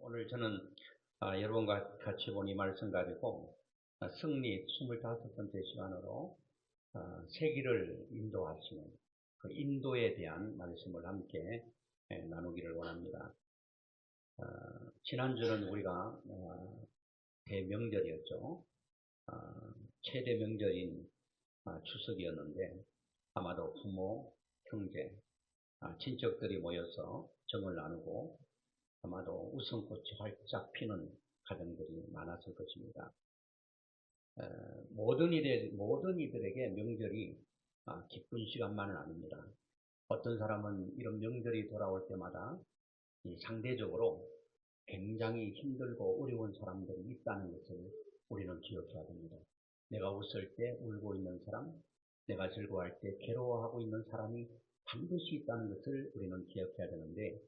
오늘 저는 여러분과 같이 본 이 말씀 가지고 승리 25번째 시간으로 세기를 인도하시는 그 인도에 대한 말씀을 함께 나누기를 원합니다. 지난주는 우리가 대명절이었죠. 최대 명절인 추석이었는데 아마도 부모, 형제, 친척들이 모여서 정을 나누고 아마도 웃음꽃이 활짝 피는 가정들이 많았을 것입니다. 모든 이들에게 명절이 기쁜 시간만은 아닙니다. 어떤 사람은 이런 명절이 돌아올 때마다 상대적으로 굉장히 힘들고 어려운 사람들이 있다는 것을 우리는 기억해야 됩니다. 내가 웃을 때 울고 있는 사람, 내가 즐거워할 때 괴로워하고 있는 사람이 반드시 있다는 것을 우리는 기억해야 되는데,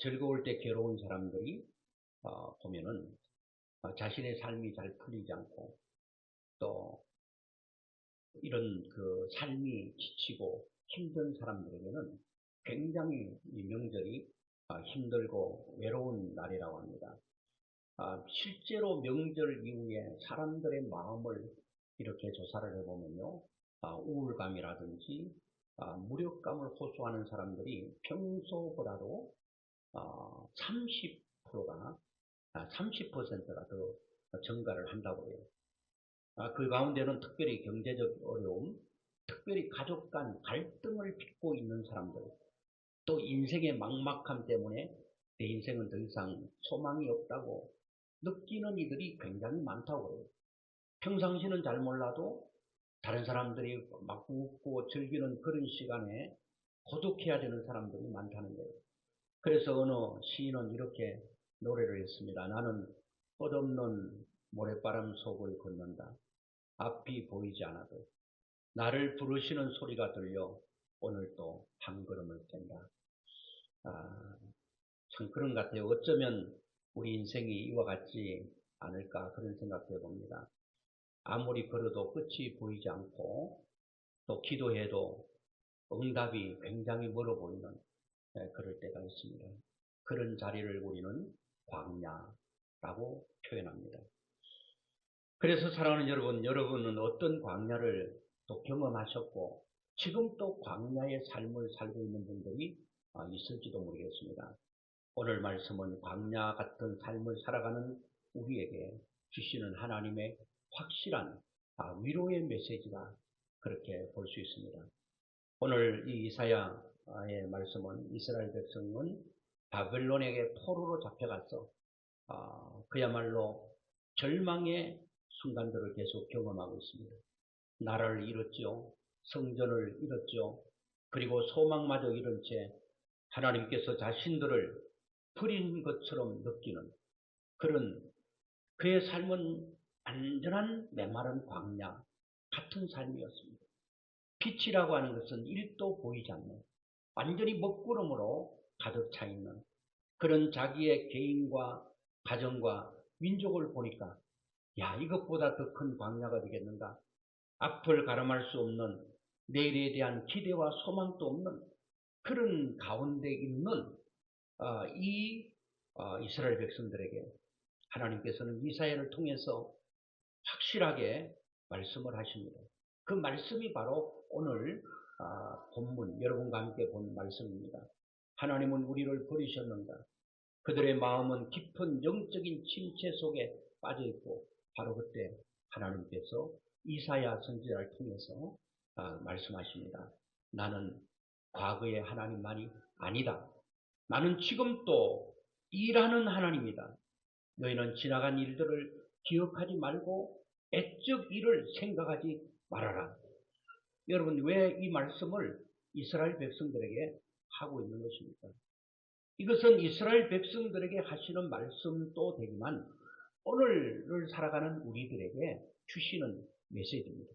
즐거울 때 괴로운 사람들이 보면은 자신의 삶이 잘 풀리지 않고 또 이런 그 삶이 지치고 힘든 사람들에게는 굉장히 이 명절이 힘들고 외로운 날이라고 합니다. 실제로 명절 이후에 사람들의 마음을 이렇게 조사를 해보면요, 우울감이라든지 무력감을 호소하는 사람들이 평소보다도 30%가 30%가 더 증가를 한다고 해요. 그 가운데는 특별히 경제적 어려움, 특별히 가족 간 갈등을 빚고 있는 사람들, 또 인생의 막막함 때문에 내 인생은 더 이상 소망이 없다고 느끼는 이들이 굉장히 많다고 해요. 평상시는 잘 몰라도 다른 사람들이 막 웃고 즐기는 그런 시간에 고독해야 되는 사람들이 많다는 거예요. 그래서 어느 시인은 이렇게 노래를 했습니다. 나는 끝없는 모래바람 속을 걷는다. 앞이 보이지 않아도 나를 부르시는 소리가 들려 오늘 또 한 걸음을 뗀다. 참 그런 것 같아요. 어쩌면 우리 인생이 이와 같지 않을까 그런 생각해 봅니다. 아무리 걸어도 끝이 보이지 않고 또 기도해도 응답이 굉장히 멀어 보이는 그럴 때가 있습니다. 그런 자리를 우리는 광야라고 표현합니다. 그래서 사랑하는 여러분은 어떤 광야를 또 경험하셨고 지금 또 광야의 삶을 살고 있는 분들이 있을지도 모르겠습니다. 오늘 말씀은 광야 같은 삶을 살아가는 우리에게 주시는 하나님의 확실한 위로의 메시지가 그렇게 볼 수 있습니다. 오늘 이 이사야의 말씀은 이스라엘 백성은 바벨론에게 포로로 잡혀가서 그야말로 절망의 순간들을 계속 경험하고 있습니다. 나라를 잃었죠. 성전을 잃었죠. 그리고 소망마저 잃은 채 하나님께서 자신들을 버린 것처럼 느끼는 그런 그의 삶은 완전한 메마른 광야 같은 삶이었습니다. 빛이라고 하는 것은 1도 보이지 않는 완전히 먹구름으로 가득 차 있는 그런 자기의 개인과 가정과 민족을 보니까 야, 이것보다 더 큰 광야가 되겠는가? 앞을 가름할 수 없는 내일에 대한 기대와 소망도 없는 그런 가운데 있는 이스라엘 백성들에게 하나님께서는 이사야를 통해서 확실하게 말씀을 하십니다. 그 말씀이 바로 오늘 본문 여러분과 함께 본 말씀입니다. 하나님은 우리를 버리셨는가? 그들의 마음은 깊은 영적인 침체 속에 빠져있고 바로 그때 하나님께서 이사야 선지자를 통해서 말씀하십니다. 나는 과거의 하나님만이 아니다. 나는 지금도 일하는 하나님이다. 너희는 지나간 일들을 기억하지 말고 애적 일을 생각하지 말아라. 여러분, 왜 이 말씀을 이스라엘 백성들에게 하고 있는 것입니까? 이것은 이스라엘 백성들에게 하시는 말씀도 되지만 오늘을 살아가는 우리들에게 주시는 메시지입니다.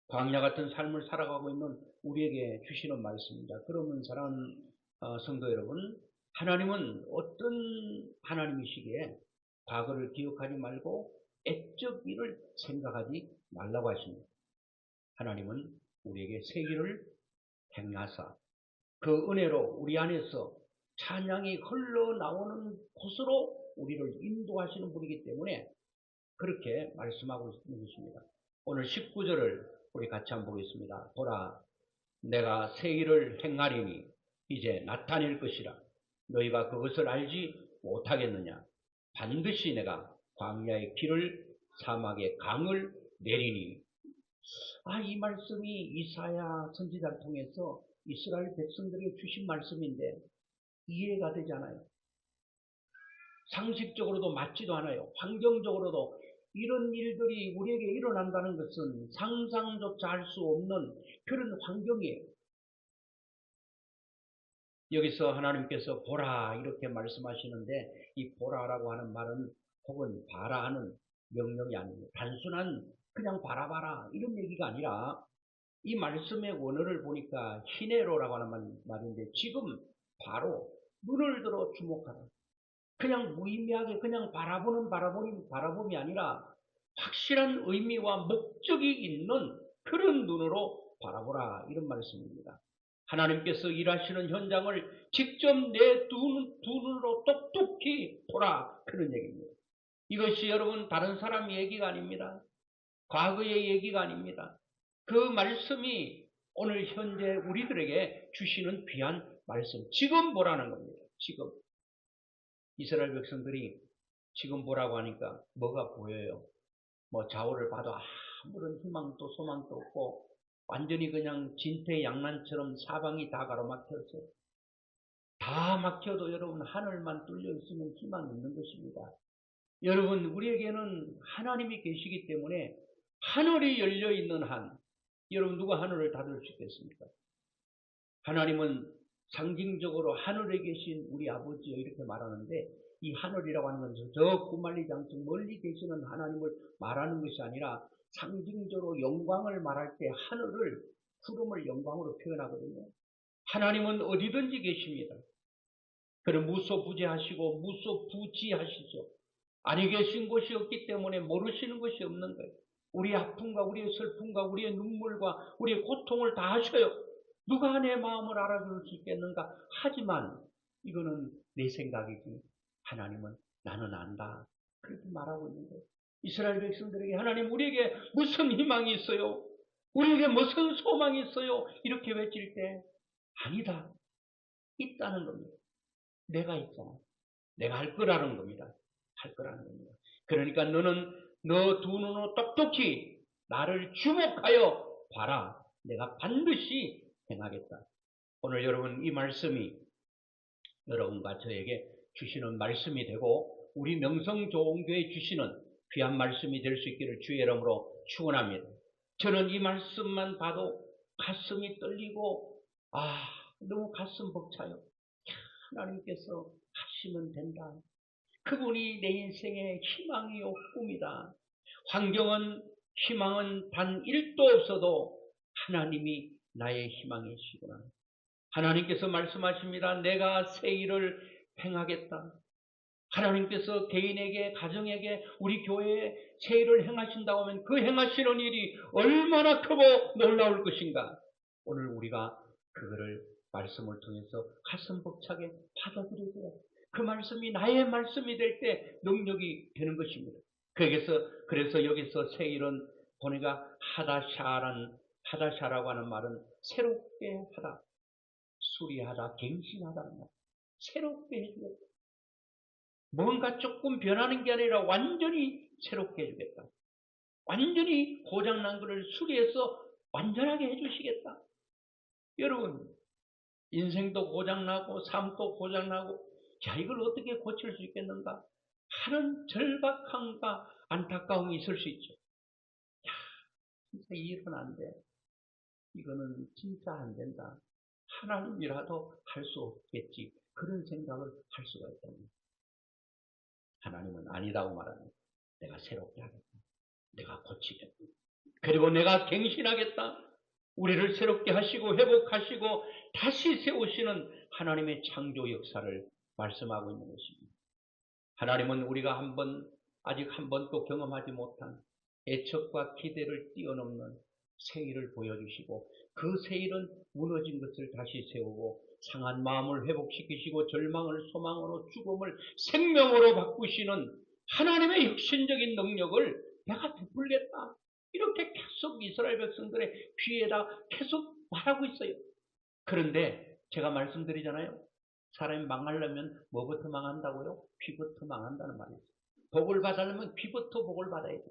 광야 같은 삶을 살아가고 있는 우리에게 주시는 말씀입니다. 그러면 사랑하는 성도 여러분, 하나님은 어떤 하나님이시기에 과거를 기억하지 말고 애적 일을 생각하지 말라고 하십니다. 하나님은 우리에게 세기를 행하사 그 은혜로 우리 안에서 찬양이 흘러나오는 곳으로 우리를 인도하시는 분이기 때문에 그렇게 말씀하고 있는 것입니다. 오늘 19절을 우리 같이 한번 보겠습니다. 보라, 내가 새 일을 행하리니 이제 나타낼 것이라. 너희가 그것을 알지 못하겠느냐. 반드시 내가 광야의 길을 사막의 강을 내리니. 이 말씀이 이사야 선지자를 통해서 이스라엘 백성들에게 주신 말씀인데 이해가 되지 않아요. 상식적으로도 맞지도 않아요. 환경적으로도 이런 일들이 우리에게 일어난다는 것은 상상조차 할 수 없는 그런 환경이에요. 여기서 하나님께서 보라 이렇게 말씀하시는데 이 보라라고 하는 말은 혹은 봐라 하는 명령이 아닙니다. 단순한 그냥 바라봐라 이런 얘기가 아니라 이 말씀의 원어를 보니까 히네로라고 하는 말인데 지금 바로 눈을 들어 주목하라. 그냥 무의미하게 그냥 바라봄이 아니라 확실한 의미와 목적이 있는 그런 눈으로 바라보라 이런 말씀입니다. 하나님께서 일하시는 현장을 직접 내 두 눈으로 똑똑히 보라 그런 얘기입니다. 이것이 여러분 다른 사람 얘기가 아닙니다. 과거의 얘기가 아닙니다. 그 말씀이 오늘 현재 우리들에게 주시는 귀한 말씀. 지금 보라는 겁니다. 지금. 이스라엘 백성들이 지금 보라고 하니까 뭐가 보여요? 뭐 좌우를 봐도 아무런 희망도 소망도 없고 완전히 그냥 진퇴양난처럼 사방이 다 가로막혀서 다 막혀도 여러분 하늘만 뚫려 있으면 희망이 있는 것입니다. 여러분 우리에게는 하나님이 계시기 때문에 하늘이 열려 있는 한 여러분 누가 하늘을 닫을 수 있겠습니까? 하나님은 상징적으로 하늘에 계신 우리 아버지요 이렇게 말하는데 이 하늘이라고 하는 것은 저 구말리지 않고 멀리 계시는 하나님을 말하는 것이 아니라 상징적으로 영광을 말할 때 하늘을 구름을 영광으로 표현하거든요. 하나님은 어디든지 계십니다. 그럼 무소부재하시고 무소부지하시죠. 아니 계신 곳이 없기 때문에 모르시는 것이 없는 거예요. 우리의 아픔과 우리의 슬픔과 우리의 눈물과 우리의 고통을 다 아셔요. 누가 내 마음을 알아줄 수 있겠는가? 하지만 이거는 내 생각이지. 하나님은 나는 안다. 그렇게 말하고 있는 거예요. 이스라엘 백성들에게 하나님 우리에게 무슨 희망이 있어요? 우리에게 무슨 소망이 있어요? 이렇게 외칠 때 아니다. 있다는 겁니다. 내가 있잖아. 내가 할 거라는 겁니다. 할 거라는 겁니다. 그러니까 너는 너 두 눈으로 똑똑히 나를 주목하여 봐라. 내가 반드시 행하겠다. 오늘 여러분 이 말씀이 여러분과 저에게 주시는 말씀이 되고 우리 명성조홍교회 주시는 귀한 말씀이 될 수 있기를 주의 이름으로 축원합니다. 저는 이 말씀만 봐도 가슴이 떨리고 너무 가슴 벅차요. 하나님께서 하시면 된다. 그분이 내 인생의 희망이요 꿈이다. 환경은 희망은 단 1도 없어도 하나님이 나의 희망이시구나. 하나님께서 말씀하십니다. 내가 새 일을 행하겠다. 하나님께서 개인에게 가정에게 우리 교회에 새 일을 행하신다고 하면 그 행하시는 일이 얼마나 크고 놀라울 것인가. 오늘 우리가 그거를 말씀을 통해서 가슴 벅차게 받아들여야 그 말씀이 나의 말씀이 될 때 능력이 되는 것입니다. 그래서 여기서 새 일은 보니까 하다샤라고 하는 말은 새롭게 하다, 수리하다, 갱신하다는 말. 새롭게 해주겠다. 뭔가 조금 변하는 게 아니라 완전히 새롭게 해주겠다. 완전히 고장난 것을 수리해서 완전하게 해주시겠다. 여러분, 인생도 고장나고 삶도 고장나고 이걸 어떻게 고칠 수 있겠는가 하는 절박함과 안타까움이 있을 수 있죠. 진짜 이 일은 안 돼. 이거는 진짜 안 된다. 하나님이라도 할 수 없겠지. 그런 생각을 할 수가 있답니다. 하나님은 아니다고 말합니다. 내가 새롭게 하겠다. 내가 고치겠다. 그리고 내가 갱신하겠다. 우리를 새롭게 하시고 회복하시고 다시 세우시는 하나님의 창조 역사를 말씀하고 있는 것입니다. 하나님은 우리가 아직 한 번도 경험하지 못한 애척과 기대를 뛰어넘는 새 일을 보여주시고 그 새 일은 무너진 것을 다시 세우고 상한 마음을 회복시키시고 절망을 소망으로 죽음을 생명으로 바꾸시는 하나님의 혁신적인 능력을 내가 베풀겠다. 이렇게 계속 이스라엘 백성들의 귀에다 계속 말하고 있어요. 그런데 제가 말씀드리잖아요. 사람이 망하려면 뭐부터 망한다고요? 귀부터 망한다는 말이죠. 복을 받으려면 귀부터 복을 받아야 돼요.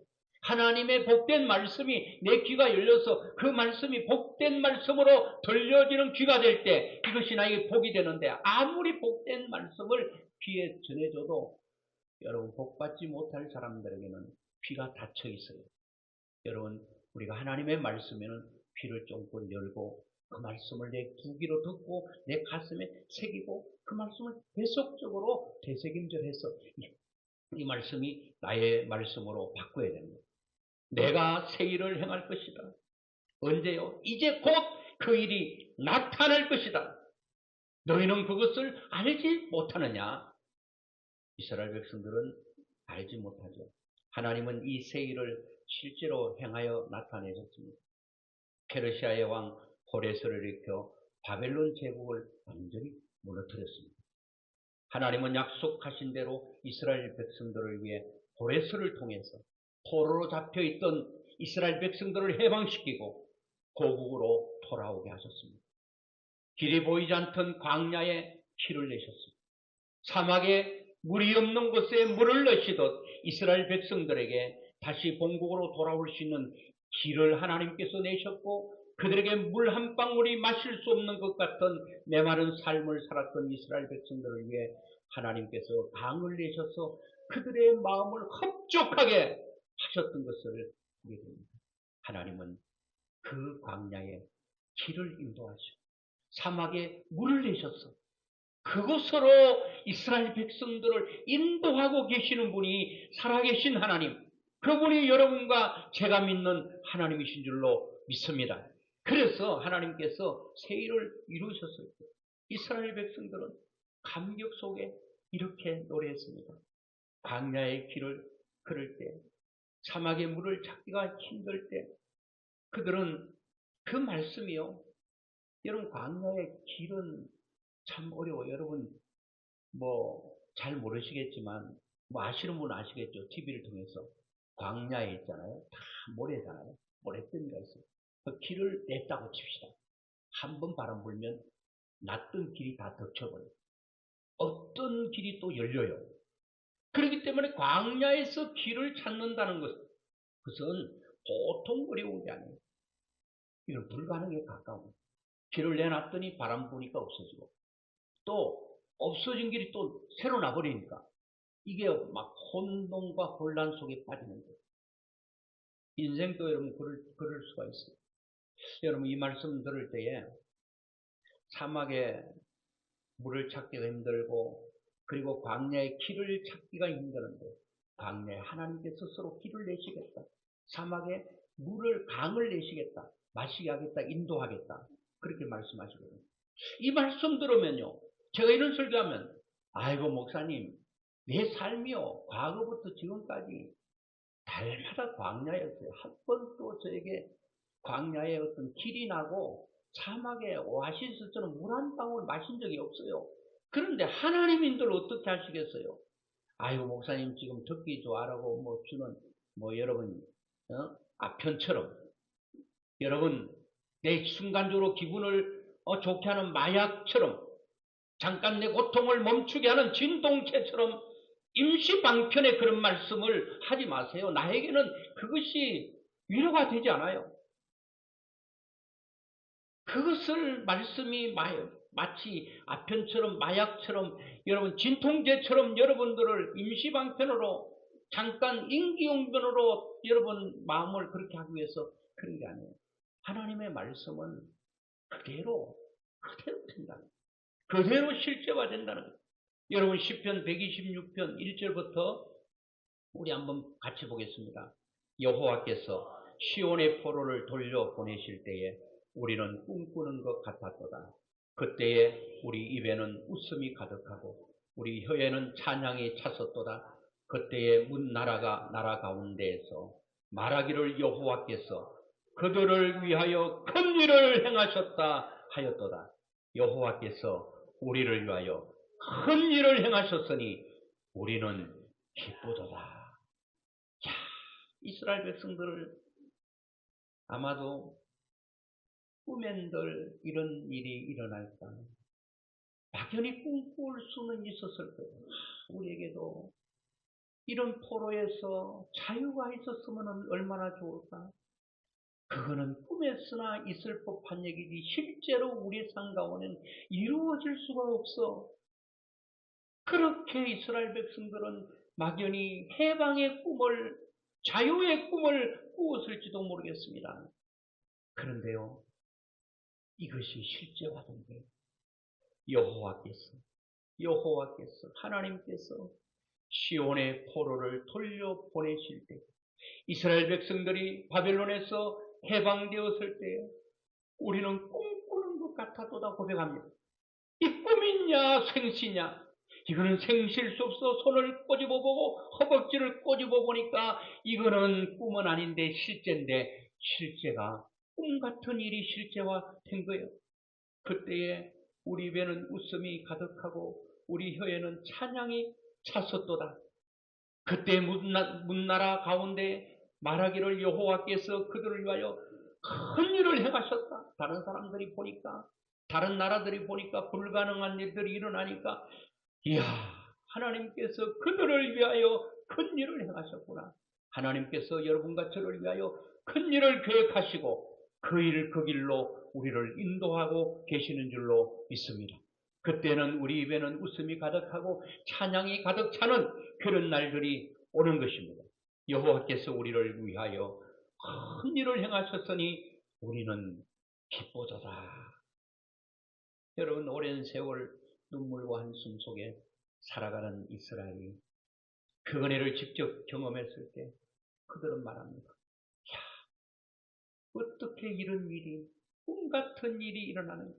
하나님의 복된 말씀이 내 귀가 열려서 그 말씀이 복된 말씀으로 들려지는 귀가 될 때 그것이 나에게 복이 되는데 아무리 복된 말씀을 귀에 전해줘도 여러분 복받지 못할 사람들에게는 귀가 닫혀 있어요. 여러분 우리가 하나님의 말씀에는 귀를 쫑긋 열고 그 말씀을 내 두 귀로 듣고 내 가슴에 새기고 그 말씀을 계속적으로 되새김질해서 이 말씀이 나의 말씀으로 바꿔야 됩니다. 내가 새 일을 행할 것이다. 언제요? 이제 곧 그 일이 나타날 것이다. 너희는 그것을 알지 못하느냐? 이스라엘 백성들은 알지 못하죠. 하나님은 이 새 일을 실제로 행하여 나타내셨습니다. 페르시아의 왕 호레스를 일으켜 바벨론 제국을 완전히 무너뜨렸습니다. 하나님은 약속하신 대로 이스라엘 백성들을 위해 호레스를 통해서 포로로 잡혀있던 이스라엘 백성들을 해방시키고 고국으로 돌아오게 하셨습니다. 길이 보이지 않던 광야에 길을 내셨습니다. 사막에 물이 없는 곳에 물을 넣으시듯 이스라엘 백성들에게 다시 본국으로 돌아올 수 있는 길을 하나님께서 내셨고 그들에게 물 한 방울이 마실 수 없는 것 같은 메마른 삶을 살았던 이스라엘 백성들을 위해 하나님께서 강을 내셔서 그들의 마음을 흡족하게 하셨던 것을 보게 됩니다. 하나님은 그 광야에 길을 인도하시고 사막에 물을 내셔서 그곳으로 이스라엘 백성들을 인도하고 계시는 분이 살아계신 하나님, 그분이 여러분과 제가 믿는 하나님이신 줄로 믿습니다. 그래서 하나님께서 새 일을 이루셨을 때 이스라엘 백성들은 감격 속에 이렇게 노래했습니다. 광야의 길을 걸을 때, 사막의 물을 찾기가 힘들 때 그들은 그 말씀이요. 여러분 광야의 길은 참 어려워요. 여러분 잘 모르시겠지만 아시는 분은 아시겠죠. TV를 통해서 광야에 있잖아요. 다 모래잖아요. 모래뜨미가 있어요. 그 길을 냈다고 칩시다. 한 번 바람 불면 놨던 길이 다 덮쳐버려요. 어떤 길이 또 열려요. 그렇기 때문에 광야에서 길을 찾는다는 것은 보통 어려운 게 아니에요. 이건 불가능에 가까운. 길을 내놨더니 바람 부니까 없어지고 또 없어진 길이 또 새로 나버리니까 이게 막 혼돈과 혼란 속에 빠지는 거예요. 인생도 여러분 그럴 수가 있어요. 여러분 이 말씀 들을 때에 사막에 물을 찾기가 힘들고 그리고 광야의 길을 찾기가 힘드는데 광야에 하나님께서 스스로 길을 내시겠다. 사막에 강을 내시겠다. 마시게 하겠다. 인도하겠다. 그렇게 말씀하시거든요. 이 말씀 들으면요. 제가 이런 설교하면 아이고 목사님 내 삶이요. 과거부터 지금까지 달마다 광야였어요. 한 번도 저에게 광야에 어떤 길이 나고 사막에 오아시스처럼 물 한 방울 마신 적이 없어요. 그런데 하나님인들 어떻게 하시겠어요? 아이고 목사님 지금 듣기 좋아라고 주는 여러분 아편처럼 여러분 내 순간적으로 기분을 좋게 하는 마약처럼 잠깐 내 고통을 멈추게 하는 진동체처럼 임시방편의 그런 말씀을 하지 마세요. 나에게는 그것이 위로가 되지 않아요. 그것을 말씀이 마치 아편처럼 마약처럼 여러분 진통제처럼 여러분들을 임시방편으로 잠깐 임기응변으로 여러분 마음을 그렇게 하기 위해서 그런 게 아니에요. 하나님의 말씀은 그대로 된다는 거예요. 그대로 실제화 된다는 거예요. 여러분 시편 126편 1절부터 우리 한번 같이 보겠습니다. 여호와께서 시온의 포로를 돌려보내실 때에 우리는 꿈꾸는 것 같았도다. 그때에 우리 입에는 웃음이 가득하고 우리 혀에는 찬양이 찼었도다. 그때에 문나라가 나라 가운데에서 말하기를 여호와께서 그들을 위하여 큰 일을 행하셨다 하였도다. 여호와께서 우리를 위하여 큰 일을 행하셨으니 우리는 기쁘도다. 자, 이스라엘 백성들을 아마도 꿈엔들 이런 일이 일어날까 막연히 꿈꿀 수는 있었을 거예요. 우리에게도 이런 포로에서 자유가 있었으면 얼마나 좋을까. 그거는 꿈에서나 있을 법한 얘기지 실제로 우리 삶 가운데는 이루어질 수가 없어. 그렇게 이스라엘 백성들은 막연히 해방의 꿈을, 자유의 꿈을 꾸었을지도 모르겠습니다. 그런데요, 이것이 실제화된 게 여호와께서 하나님께서 시온의 포로를 돌려보내실 때, 이스라엘 백성들이 바벨론에서 해방되었을 때 우리는 꿈꾸는 것 같아도다 고백합니다. 이 꿈이냐 생시냐, 이거는 생실 수 없어. 손을 꼬집어보고 허벅지를 꼬집어보니까 이거는 꿈은 아닌데 실제인데, 실제가 꿈 같은 일이 실제화된 거예요. 그때에 우리 입에는 웃음이 가득하고 우리 혀에는 찬양이 찼었도다. 그때 문나라 가운데 말하기를 여호와께서 그들을 위하여 큰 일을 행하셨다. 다른 사람들이 보니까, 다른 나라들이 보니까 불가능한 일들이 일어나니까, 이야, 하나님께서 그들을 위하여 큰 일을 행하셨구나. 하나님께서 여러분과 저를 위하여 큰 일을 계획하시고 그 길로 우리를 인도하고 계시는 줄로 믿습니다. 그때는 우리 입에는 웃음이 가득하고 찬양이 가득 차는 그런 날들이 오는 것입니다. 여호와께서 우리를 위하여 큰 일을 행하셨으니 우리는 기쁘도다. 여러분, 오랜 세월 눈물과 한숨 속에 살아가는 이스라엘이 그 은혜를 직접 경험했을 때 그들은 말합니다. 야, 어떻게 이런 일이, 꿈 같은 일이 일어나는가.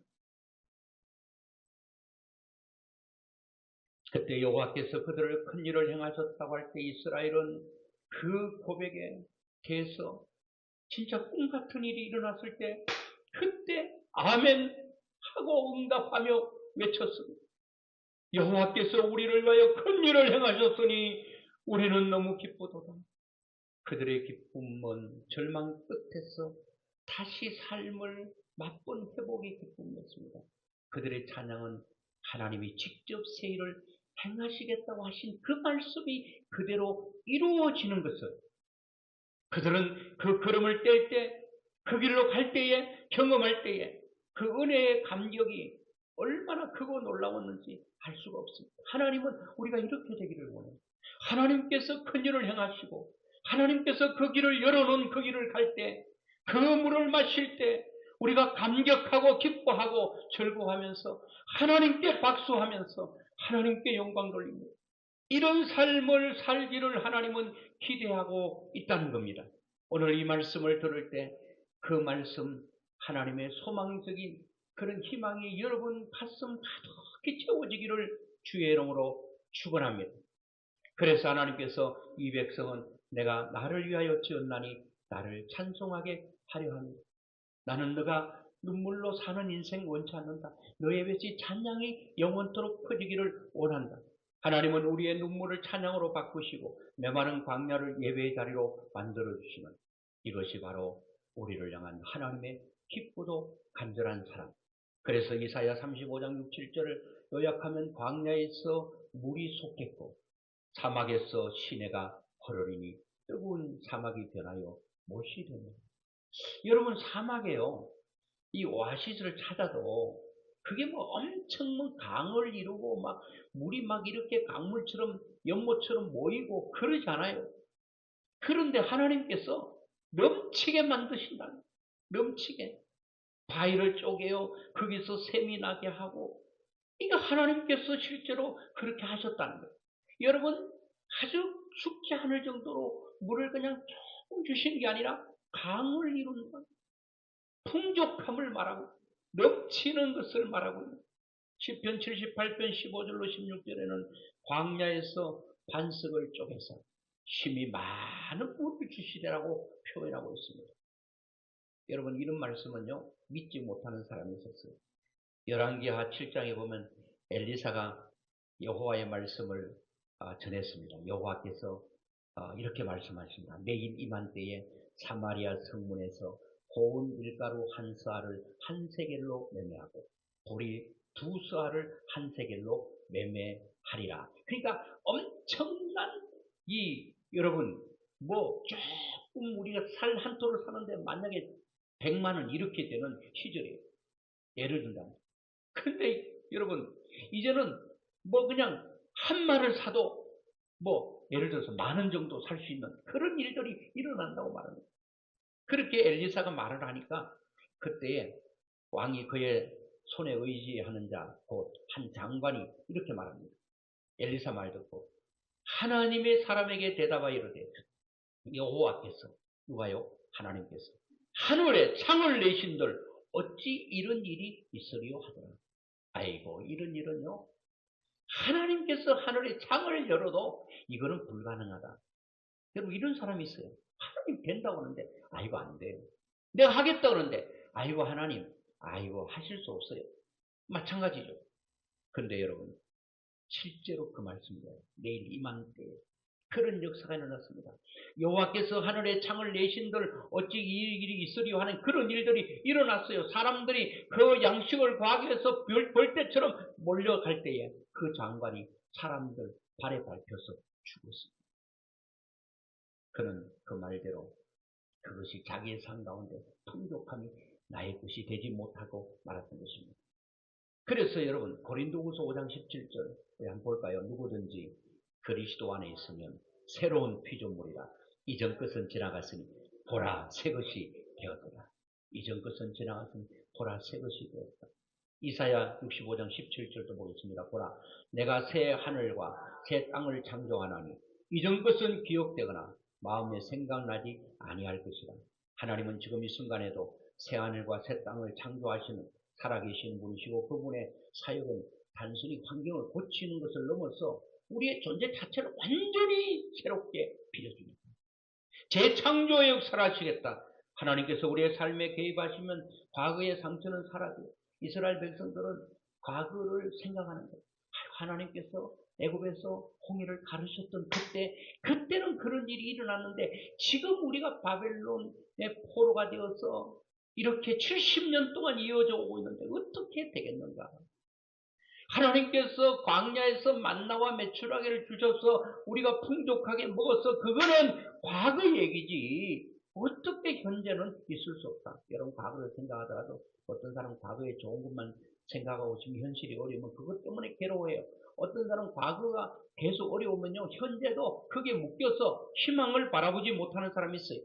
그때 여호와께서 그들을 큰 일을 행하셨다고 할 때 이스라엘은 그 고백에 대해서 진짜 꿈 같은 일이 일어났을 때 그때 아멘 하고 응답하며 외쳤습니다. 여호와께서 우리를 위하여 큰 일을 행하셨으니 우리는 너무 기쁘도다. 그들의 기쁨은 절망 끝에서 다시 삶을 맛본 회복의 기쁨이었습니다. 그들의 찬양은 하나님이 직접 새 일을 행하시겠다고 하신 그 말씀이 그대로 이루어지는 것을, 그들은 그 걸음을 뗄 때, 그 길로 갈 때에, 경험할 때에 그 은혜의 감격이 얼마나 크고 놀라웠는지 알 수가 없습니다. 하나님은 우리가 이렇게 되기를 원해요. 하나님께서 큰 일을 행하시고 하나님께서 그 길을 열어놓은 그 길을 갈 때, 그 물을 마실 때 우리가 감격하고 기뻐하고 즐거워하면서 하나님께 박수하면서 하나님께 영광 돌립니다. 이런 삶을 살기를 하나님은 기대하고 있다는 겁니다. 오늘 이 말씀을 들을 때 그 말씀, 하나님의 소망적인 그런 희망이 여러분 가슴 가득히 채워지기를 주의 이름으로 축원합니다. 그래서 하나님께서 이 백성은 내가 나를 위하여 지었나니 나를 찬송하게 하려 합니다. 나는 너가 눈물로 사는 인생 원치 않는다. 너의 뱃이 찬양이 영원토록 퍼지기를 원한다. 하나님은 우리의 눈물을 찬양으로 바꾸시고 메마른 광야를 예배의 자리로 만들어주시는, 이것이 바로 우리를 향한 하나님의 기쁘도 간절한 사랑. 그래서 이사야 35장 6, 7절을 요약하면 광야에서 물이 솟겠고 사막에서 시내가 흐르리니 뜨거운 사막이 변하여 못이 되며. 여러분, 사막에요, 이 오아시스를 찾아도 그게 뭐 엄청 뭐 강을 이루고 막 물이 막 이렇게 강물처럼 연못처럼 모이고 그러지 않아요. 그런데 하나님께서 넘치게 만드신다. 넘치게. 바위를 쪼개요. 거기서 샘이 나게 하고. 이거 하나님께서 실제로 그렇게 하셨다는 거예요. 여러분, 아주 죽지 않을 정도로 물을 그냥 조금 주신 게 아니라 강을 이룬 거예요. 풍족함을 말하고 넘치는 것을 말하고 있는 시편 78편 15절로 16절에는 광야에서 반석을 쪼개서 심히 많은 물을 주시리라고 표현하고 있습니다. 여러분, 이런 말씀은요, 믿지 못하는 사람이 있었어요. 열왕기하 7장에 보면 엘리사가 여호와의 말씀을 전했습니다. 여호와께서 이렇게 말씀하십니다. 내일 이맘때에 사마리아 성문에서 고운 밀가루 한 스아를 한 세겔로 매매하고 보리 두 스아를 한 세겔로 매매하리라. 그러니까 엄청난 여러분 조금 우리가 살 한 토를 사는데 만약에 100만 원 이렇게 되는 시절이에요. 예를 든다면. 근데 여러분 이제는 그냥 한 마를 사도 예를 들어서 10,000원 정도 살 수 있는 그런 일들이 일어난다고 말합니다. 그렇게 엘리사가 말을 하니까 그때에 왕이 그의 손에 의지하는 자 곧 한 장관이 이렇게 말합니다. 엘리사 말 듣고 하나님의 사람에게 대답하여 이르되 여호와께서 누가요? 하나님께서 하늘에 창을 내신들 어찌 이런 일이 있으리요 하더라. 아이고 이런 일은요 하나님께서 하늘에 창을 열어도 이거는 불가능하다. 여러분 이런 사람이 있어요. 하나님 된다고 하는데 아이고 안 돼요. 내가 하겠다 그러는데 아이고 하나님 아이고 하실 수 없어요. 마찬가지죠. 그런데 여러분 실제로 그 말씀이에요. 내일 이맘때에 그런 역사가 일어났습니다. 여호와께서 하늘에 창을 내신들 어찌 이 일이 있으리요 하는 그런 일들이 일어났어요. 사람들이 그 양식을 구하기 위해서 벌떼처럼 몰려갈 때에 그 장관이 사람들 발에 밟혀서 죽었습니다. 그는 그 말대로 그것이 자기의 삶 가운데 풍족함이 나의 것이 되지 못하고 말았던 것입니다. 그래서 여러분 고린도후서 5장 17절 한번 볼까요? 누구든지 그리스도 안에 있으면 새로운 피조물이라. 이전 것은 지나갔으니 보라 새 것이 되었더라. 이전 것은 지나갔으니 보라 새 것이 되었다. 이사야 65장 17절도 보겠습니다. 보라 내가 새 하늘과 새 땅을 창조하나니 이전 것은 기억되거나 마음에 생각나지 아니할 것이라. 하나님은 지금 이 순간에도 새 하늘과 새 땅을 창조하시는 살아계신 분이시고 그분의 사역은 단순히 환경을 고치는 것을 넘어서 우리의 존재 자체를 완전히 새롭게 빚어줍니다. 재창조의 역사를 하시겠다. 하나님께서 우리의 삶에 개입하시면 과거의 상처는 사라져요. 이스라엘 백성들은 과거를 생각하는 거예요. 하나님께서 애굽에서 홍해를 가르셨던 그때는 그런 일이 일어났는데 지금 우리가 바벨론의 포로가 되어서 이렇게 70년 동안 이어져 오고 있는데 어떻게 되겠는가? 하나님께서 광야에서 만나와 메추라기를 주셔서 우리가 풍족하게 먹어서 그거는 과거 얘기지 어떻게 현재는 있을 수 없다. 여러분 과거를 생각하더라도 어떤 사람은 과거에 좋은 것만 생각하고 지금 현실이 어려우면 그것 때문에 괴로워해요. 어떤 사람은 과거가 계속 어려우면요 현재도 그게 묶여서 희망을 바라보지 못하는 사람이 있어요.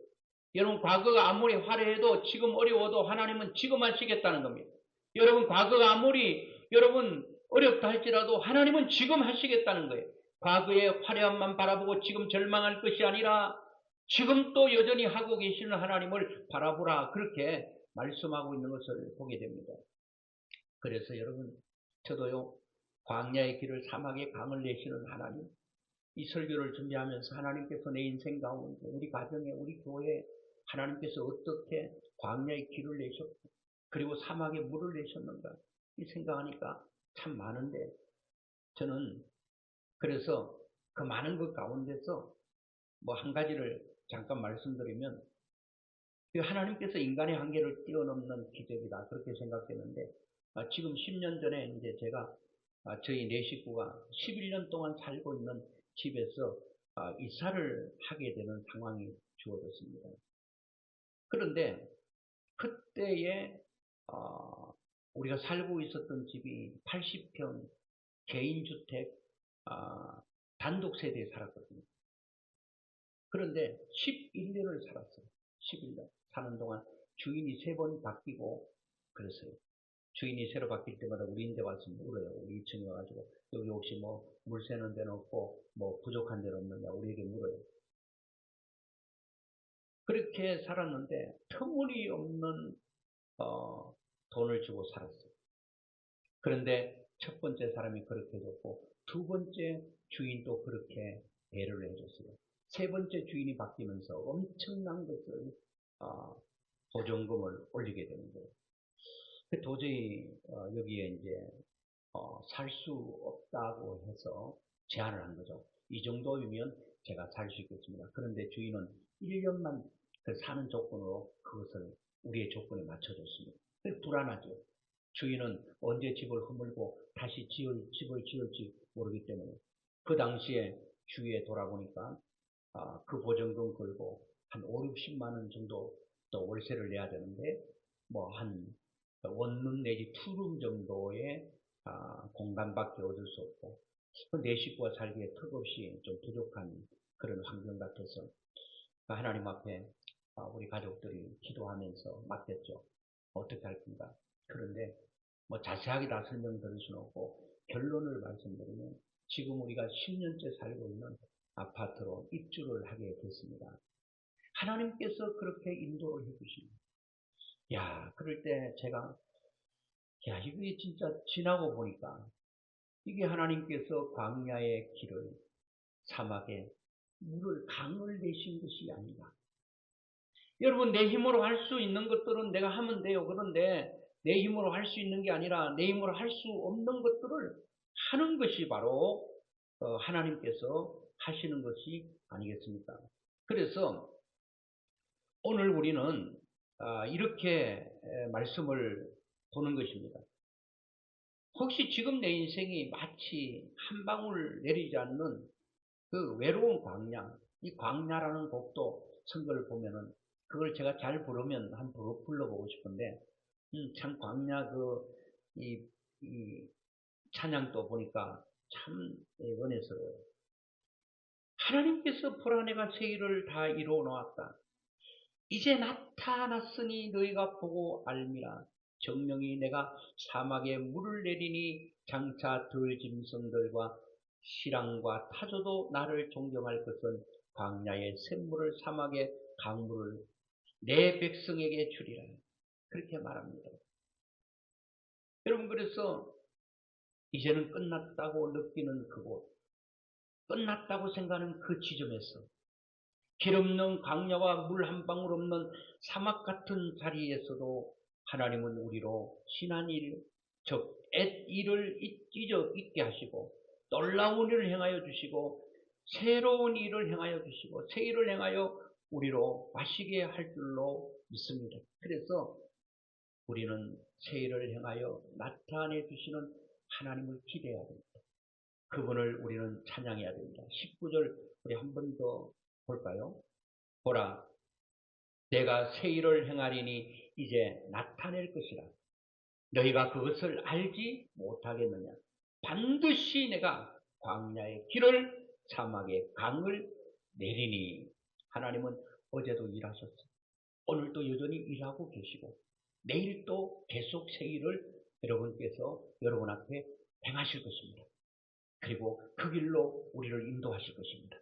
여러분 과거가 아무리 화려해도 지금 어려워도 하나님은 지금 하시겠다는 겁니다. 여러분 과거가 아무리 여러분 어렵다 할지라도 하나님은 지금 하시겠다는 거예요. 과거의 화려함만 바라보고 지금 절망할 것이 아니라 지금 또 여전히 하고 계시는 하나님을 바라보라 그렇게 말씀하고 있는 것을 보게 됩니다. 그래서 여러분 저도요 광야의 길을 사막의 강을 내시는 하나님 이 설교를 준비하면서 하나님께서 내 인생 가운데 우리 가정에 우리 교회에 하나님께서 어떻게 광야의 길을 내셨고 그리고 사막에 물을 내셨는가 이 생각하니까 참 많은데 저는 그래서 그 많은 것 가운데서 한 가지를 잠깐 말씀드리면 하나님께서 인간의 한계를 뛰어넘는 기적이다 그렇게 생각되는데 지금 10년 전에 이제 제가 저희 네 식구가 11년 동안 살고 있는 집에서 이사를 하게 되는 상황이 주어졌습니다. 그런데 그때에 우리가 살고 있었던 집이 80평 개인주택 단독세대에 살았거든요. 그런데 11년을 살았어요. 11년 사는 동안 주인이 3번 바뀌고 그랬어요. 주인이 새로 바뀔 때마다 우리 인제 와서 물어요. 우리 2층에 와가지고 여기 혹시 물 새는 데는 없고 부족한 데는 없느냐 우리에게 물어요. 그렇게 살았는데 터무니없는 돈을 주고 살았어요. 그런데 첫 번째 사람이 그렇게 해줬고 두 번째 주인도 그렇게 배려를 해줬어요. 세 번째 주인이 바뀌면서 엄청난 것을 보증금을 올리게 되는 거예요. 도저히 여기에 이제 살 수 없다고 해서 제안을 한 거죠. 이 정도이면 제가 살 수 있겠습니다. 그런데 주인은 1년만 그 사는 조건으로 그것을 우리의 조건에 맞춰줬습니다. 불안하죠. 주인은 언제 집을 허물고 다시 집을 지을지 모르기 때문에 그 당시에 주위에 돌아보니까 그 보증금 걸고 한 5, 60만 원 정도 또 월세를 내야 되는데 뭐 한 원룸 내지 투룸 정도의 공간밖에 얻을 수 없고 내 식구가 살기에 턱없이 좀 부족한 그런 환경 같아서 하나님 앞에 우리 가족들이 기도하면서 맡겼죠. 어떻게 할 건가. 그런데 뭐 자세하게 다 설명드릴 수는 없고 결론을 말씀드리면 지금 우리가 10년째 살고 있는 아파트로 입주를 하게 됐습니다. 하나님께서 그렇게 인도를 해주십니다. 그럴 때 제가 이게 진짜 지나고 보니까 이게 하나님께서 광야의 길을 사막에 물을 강을 내신 것이 아닌가. 여러분 내 힘으로 할 수 있는 것들은 내가 하면 돼요. 그런데 내 힘으로 할 수 있는 게 아니라 내 힘으로 할 수 없는 것들을 하는 것이 바로 하나님께서 하시는 것이 아니겠습니까? 그래서 오늘 우리는 이렇게 말씀을 보는 것입니다. 혹시 지금 내 인생이 마치 한 방울 내리지 않는 그 외로운 광야, 이 광야라는 곡도 선거를 보면은 그걸 제가 잘 부르면 한번 불러보고 싶은데 참 광야 이 찬양도 보니까 참 은혜스러워요. 하나님께서 불안해가 새 일을 다 이루어 놓았다. 이제 나타났으니 너희가 보고 알미라. 정령이 내가 사막에 물을 내리니 장차 들짐승들과 시랑과 타조도 나를 존경할 것은 광야의 샘물을 사막의 강물을 내 백성에게 주리라. 그렇게 말합니다. 여러분 그래서 이제는 끝났다고 느끼는 그곳, 끝났다고 생각하는 그 지점에서 길 없는 광야와 물 한 방울 없는 사막 같은 자리에서도 하나님은 우리로 신한 일, 즉 일을 잊게 하시고 놀라운 일을 행하여 주시고 새로운 일을 행하여 주시고 새 일을 행하여 우리로 마시게 할 줄로 믿습니다. 그래서 우리는 새 일을 행하여 나타내 주시는 하나님을 기대해야 됩니다. 그분을 우리는 찬양해야 됩니다. 19절 우리 한 번 더 볼까요? 보라, 내가 새 일을 행하리니 이제 나타낼 것이라. 너희가 그것을 알지 못하겠느냐? 반드시 내가 광야의 길을 사막의 강을 내리니. 하나님은 어제도 일하셨어요. 오늘도 여전히 일하고 계시고 내일 또 계속 새 일을 여러분께서 여러분 앞에 행하실 것입니다. 그리고 그 길로 우리를 인도하실 것입니다.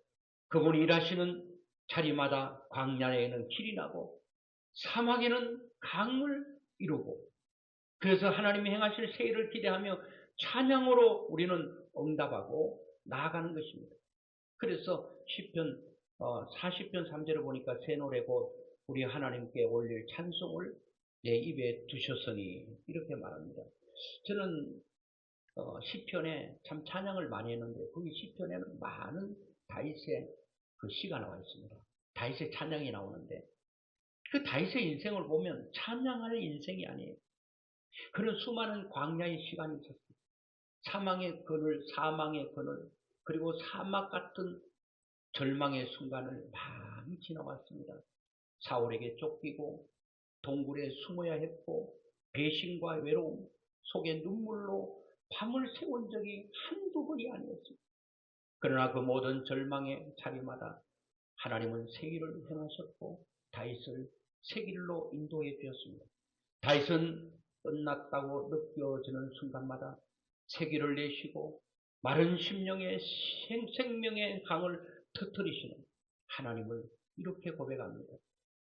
그분이 일하시는 자리마다 광야에는 길이 나고 사막에는 강을 이루고 그래서 하나님이 행하실 새 일을 기대하며 찬양으로 우리는 응답하고 나아가는 것입니다. 그래서 시편 40편 3절을 보니까 새 노래 곧 우리 하나님께 올릴 찬송을 내 입에 두셨으니 이렇게 말합니다. 저는 시편에 참 찬양을 많이 했는데 거기 시편에는 많은 다윗의 그 시가 나와 있습니다. 다윗의 찬양이 나오는데 그 다윗의 인생을 보면 찬양할 인생이 아니에요. 그런 수많은 광야의 시간이 있었어요. 사망의 그늘, 그리고 사막 같은 절망의 순간을 많이 지나왔습니다. 사울에게 쫓기고 동굴에 숨어야 했고 배신과 외로움 속에 눈물로 밤을 새운 적이 한두 번이 아니었습니다. 그러나 그 모든 절망의 자리마다 하나님은 새 일을 행하셨고 다윗을 새 길로 인도해 주셨습니다. 다윗은 끝났다고 느껴지는 순간마다 새 길을 내시고 마른 심령의 생명의 강을 터뜨리시는 하나님을 이렇게 고백합니다.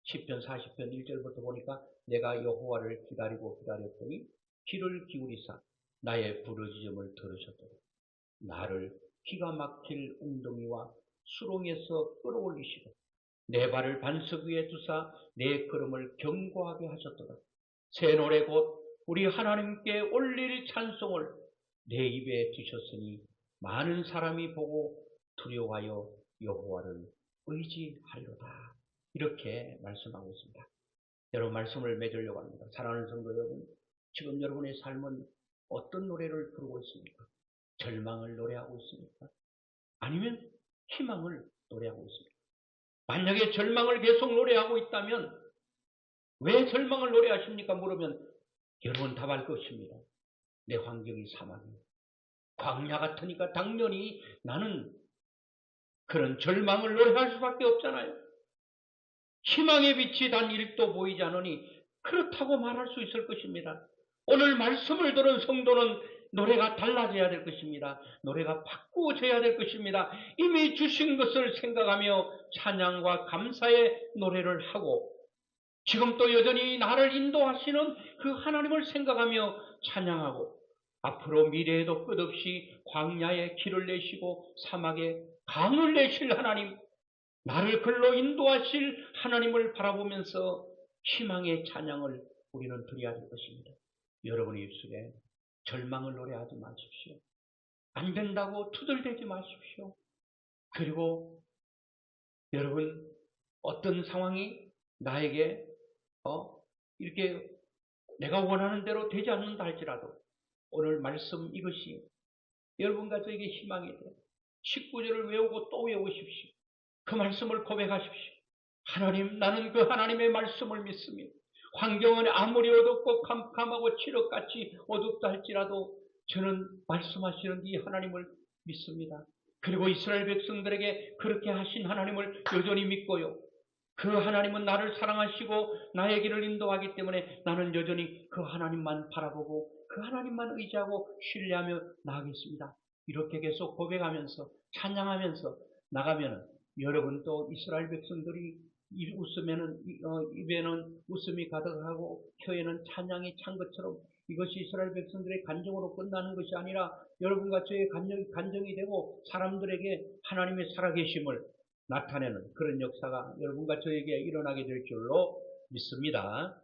시편 40편 1절부터 보니까 내가 여호와를 기다리고 기다렸더니 귀를 기울이사 나의 부르짖음을 들으셨도다. 나를 기가 막힐 웅덩이와 수렁에서 끌어올리시고 내 발을 반석 위에 두사 내 걸음을 견고하게 하셨도다. 새 노래 곧 우리 하나님께 올릴 찬송을 내 입에 두셨으니 많은 사람이 보고 두려워하여 여호와를 의지하리로다. 이렇게 말씀하고 있습니다. 여러분 말씀을 맺으려고 합니다. 사랑하는 성도 여러분, 지금 여러분의 삶은 어떤 노래를 부르고 있습니까? 절망을 노래하고 있습니까? 아니면 희망을 노래하고 있습니까? 만약에 절망을 계속 노래하고 있다면 왜 절망을 노래하십니까? 물으면 여러분 답할 것입니다. 내 환경이 사망이에요. 광야 같으니까 당연히 나는 그런 절망을 노래할 수밖에 없잖아요. 희망의 빛이 단 1도 보이지 않으니 그렇다고 말할 수 있을 것입니다. 오늘 말씀을 들은 성도는 노래가 달라져야 될 것입니다. 노래가 바꾸어져야 될 것입니다. 이미 주신 것을 생각하며 찬양과 감사의 노래를 하고 지금 또 여전히 나를 인도하시는 그 하나님을 생각하며 찬양하고 앞으로 미래에도 끝없이 광야에 길을 내시고 사막에 강을 내실 하나님, 나를 글로 인도하실 하나님을 바라보면서 희망의 찬양을 우리는 드려야 될 것입니다. 여러분의 입술에 절망을 노래하지 마십시오. 안 된다고 투덜대지 마십시오. 그리고 여러분 어떤 상황이 나에게 이렇게 내가 원하는 대로 되지 않는다 할지라도 오늘 말씀 이것이 여러분과 저에게 희망이 돼요. 19절을 외우고 또 외우십시오. 그 말씀을 고백하십시오. 하나님, 나는 그 하나님의 말씀을 믿습니다. 환경은 아무리 어둡고 캄캄하고 칠흑같이 어둡다 할지라도 저는 말씀하시는 이 하나님을 믿습니다. 그리고 이스라엘 백성들에게 그렇게 하신 하나님을 여전히 믿고요. 그 하나님은 나를 사랑하시고 나의 길을 인도하기 때문에 나는 여전히 그 하나님만 바라보고 그 하나님만 의지하고 신뢰하며 나아가겠습니다. 이렇게 계속 고백하면서 찬양하면서 나가면 여러분 또 이스라엘 백성들이 입에는 웃음이 가득하고 혀에는 찬양이 찬 것처럼 이것이 이스라엘 백성들의 간증으로 끝나는 것이 아니라 여러분과 저의 간증이 되고 사람들에게 하나님의 살아계심을 나타내는 그런 역사가 여러분과 저에게 일어나게 될 줄로 믿습니다.